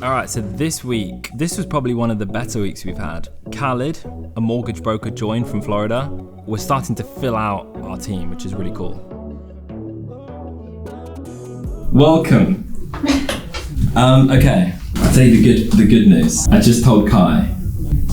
All right, so this week, this was probably one of the better weeks we've had. Khalid, a mortgage broker, joined from Florida. We're starting to fill out our team, which is really cool. Welcome. Okay, I'll tell you the good news. I just told Kai,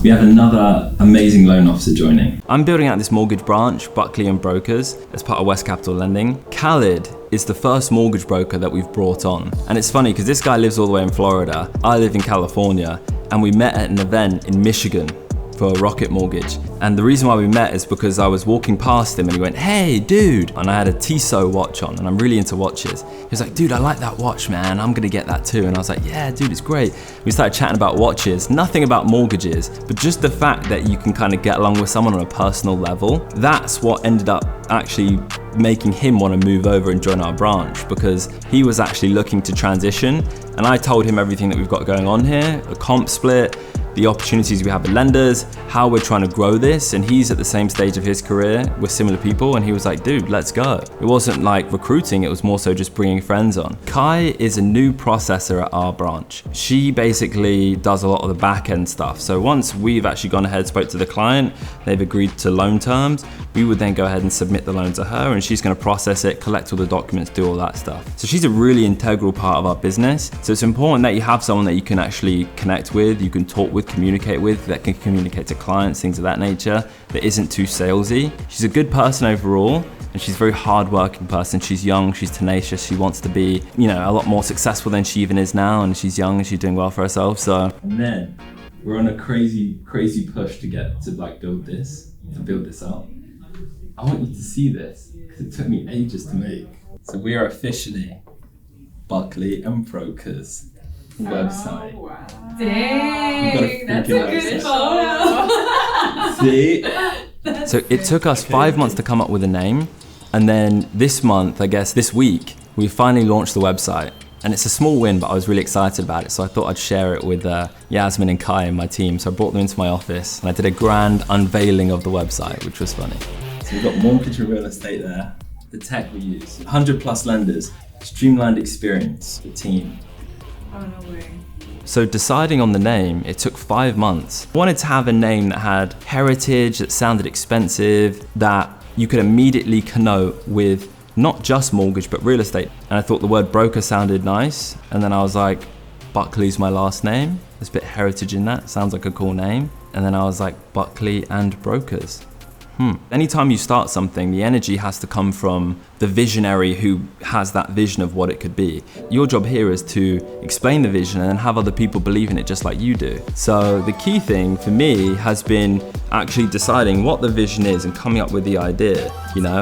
we have another amazing loan officer joining. I'm building out this mortgage branch, Buckley and Brokers, as part of West Capital Lending. Khalid is the first mortgage broker that we've brought on. And it's funny because this guy lives all the way in Florida. I live in California, and we met at an event in Michigan for a Rocket Mortgage. And the reason why we met is because I was walking past him and he went, "Hey, dude." And I had a Tissot watch on, and I'm really into watches. He was like, "Dude, I like that watch, man. I'm gonna get that too." And I was like, "Yeah, dude, it's great." We started chatting about watches, nothing about mortgages, but just the fact that you can kind of get along with someone on a personal level. That's what ended up actually making him want to move over and join our branch, because he was actually looking to transition. And I told him everything that we've got going on here, the comp split, the opportunities we have with lenders, how we're trying to grow this, and he's at the same stage of his career with similar people, and he was like, "Dude, let's go." It wasn't like recruiting, it was more so just bringing friends on. Kai is a new processor at our branch. She basically does a lot of the back end stuff. So once we've actually gone ahead, spoke to the client, they've agreed to loan terms, we would then go ahead and submit the loan to her, and she's gonna process it, collect all the documents, do all that stuff. So she's a really integral part of our business. So it's important that you have someone that you can actually connect with, you can talk with, communicate with, that can communicate to clients, things of that nature, that isn't too salesy. She's a good person overall, and she's a very hard-working person. She's young, she's tenacious, she wants to be, a lot more successful than she even is now, and she's young and she's doing well for herself, so. And then we're on a crazy push to build this out. I want you to see this, because it took me ages to make. So we are officially Buckley and Brokers website. Oh, wow. Dang, that's a good photo. See? So it took us 5 months to come up with a name, and then this week, we finally launched the website. And it's a small win, but I was really excited about it, so I thought I'd share it with Yasmin and Kai and my team. So I brought them into my office, and I did a grand unveiling of the website, which was funny. So we've got mortgage and real estate there, the tech we use, 100 plus lenders, streamlined experience, the team. Oh, no way. So deciding on the name, it took 5 months. I wanted to have a name that had heritage, that sounded expensive, that you could immediately connote with not just mortgage, but real estate. And I thought the word broker sounded nice. And then I was like, Buckley's my last name. There's a bit of heritage in that, sounds like a cool name. And then I was like, Buckley and Brokers. Anytime you start something, the energy has to come from the visionary who has that vision of what it could be. Your job here is to explain the vision and then have other people believe in it just like you do. So the key thing for me has been actually deciding what the vision is and coming up with the idea,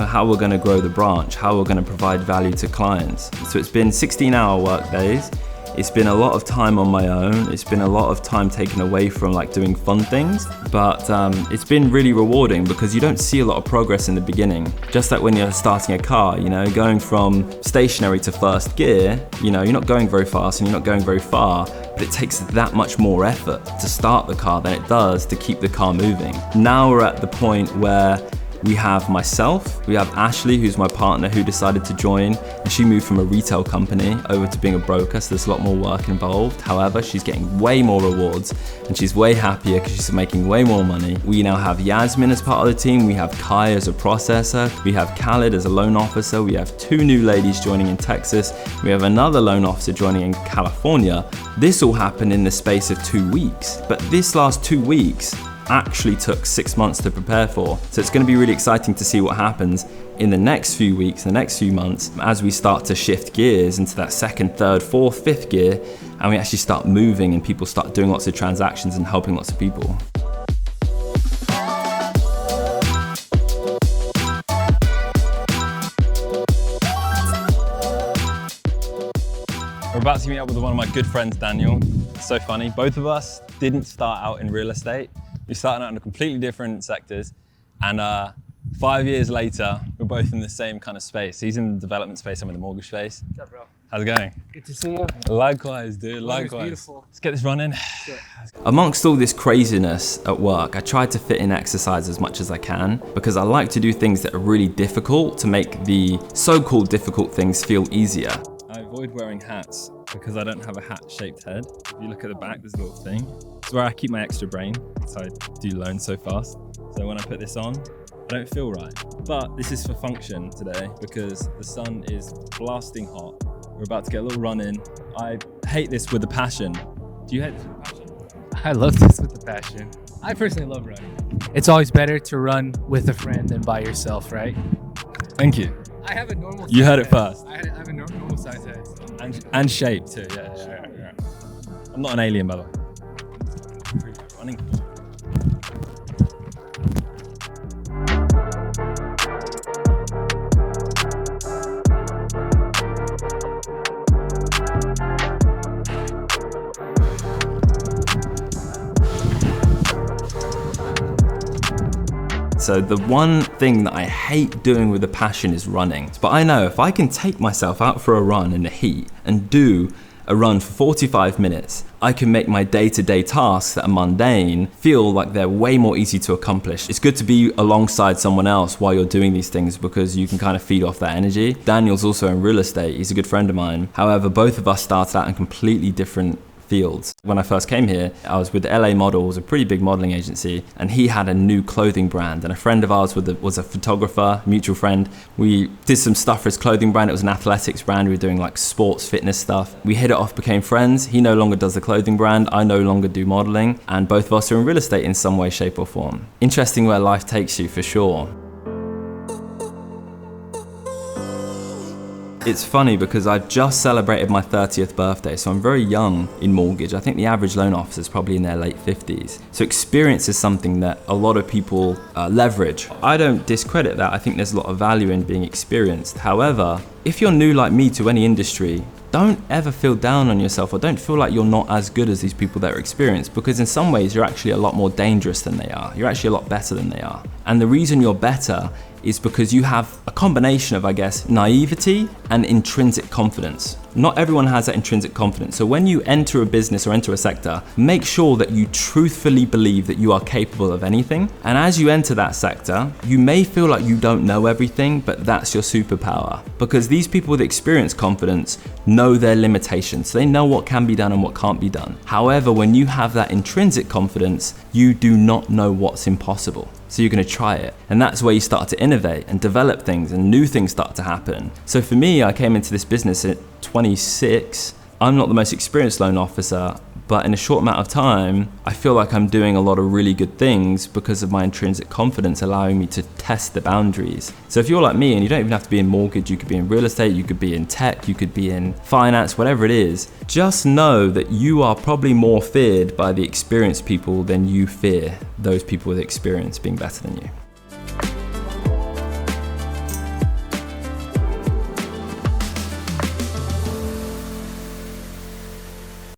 how we're gonna grow the branch, how we're gonna provide value to clients. So it's been 16-hour work days. It's been a lot of time on my own. It's been a lot of time taken away from doing fun things, but it's been really rewarding because you don't see a lot of progress in the beginning. Just like when you're starting a car, going from stationary to first gear, you're not going very fast and you're not going very far, but it takes that much more effort to start the car than it does to keep the car moving. Now we're at the point where we have myself, we have Ashley, who's my partner, who decided to join, and she moved from a retail company over to being a broker, so there's a lot more work involved. However, she's getting way more rewards, and she's way happier because she's making way more money. We now have Yasmin as part of the team, we have Kai as a processor, we have Khalid as a loan officer, we have 2 new ladies joining in Texas, we have another loan officer joining in California. This all happened in the space of 2 weeks, but this last 2 weeks, actually took 6 months to prepare for. So it's going to be really exciting to see what happens in the next few weeks, the next few months, as we start to shift gears into that 2nd, 3rd, 4th, 5th gear, and we actually start moving and people start doing lots of transactions and helping lots of people. We're about to meet up with one of my good friends, Daniel. It's so funny. Both of us didn't start out in real estate. We started out in completely different sectors, and 5 years later, we're both in the same kind of space. He's in the development space, I'm in the mortgage space. What's up, bro? How's it going? Good to see you. Likewise, dude, likewise. Beautiful. Let's get this running. Sure. Amongst all this craziness at work, I try to fit in exercise as much as I can because I like to do things that are really difficult to make the so-called difficult things feel easier. I avoid wearing hats because I don't have a hat-shaped head. If you look at the back, there's a little thing. It's where I keep my extra brain, so I do loans so fast. So when I put this on, I don't feel right. But this is for function today because the sun is blasting hot. We're about to get a little run in. I hate this with a passion. Do you hate this with a passion? I love this with a passion. I personally love running. It's always better to run with a friend than by yourself, right? Thank you. I have a normal size You heard it head. first. I have a normal size head. And shape too, yeah. I'm not an alien, by the way. Running. So the one thing that I hate doing with a passion is running. But I know if I can take myself out for a run in the heat and do a run for 45 minutes, I can make my day-to-day tasks that are mundane feel like they're way more easy to accomplish. It's good to be alongside someone else while you're doing these things because you can kind of feed off that energy. Daniel's also in real estate. He's a good friend of mine. However, both of us started out in completely different fields. When I first came here, I was with LA Models, a pretty big modeling agency, and he had a new clothing brand. And a friend of ours was a photographer, mutual friend. We did some stuff for his clothing brand. It was an athletics brand. We were doing like sports fitness stuff. We hit it off, became friends. He no longer does the clothing brand. I no longer do modeling. And both of us are in real estate in some way, shape or form. Interesting where life takes you for sure. It's funny because I've just celebrated my 30th birthday, so I'm very young in mortgage. I think the average loan officer is probably in their late 50s. So experience is something that a lot of people leverage. I don't discredit that. I think there's a lot of value in being experienced. However, if you're new like me to any industry, don't ever feel down on yourself or don't feel like you're not as good as these people that are experienced, because in some ways you're actually a lot more dangerous than they are. You're actually a lot better than they are. And the reason you're better is because you have a combination of, I guess, naivety and intrinsic confidence. Not everyone has that intrinsic confidence. So when you enter a business or enter a sector, make sure that you truthfully believe that you are capable of anything. And as you enter that sector, you may feel like you don't know everything, but that's your superpower. Because these people with experience confidence know their limitations. So they know what can be done and what can't be done. However, when you have that intrinsic confidence, you do not know what's impossible. So you're gonna try it. And that's where you start to innovate and develop things and new things start to happen. So for me, I came into this business at 26. I'm not the most experienced loan officer, but in a short amount of time, I feel like I'm doing a lot of really good things because of my intrinsic confidence allowing me to test the boundaries. So if you're like me and you don't even have to be in mortgage, you could be in real estate, you could be in tech, you could be in finance, whatever it is, just know that you are probably more feared by the experienced people than you fear those people with experience being better than you.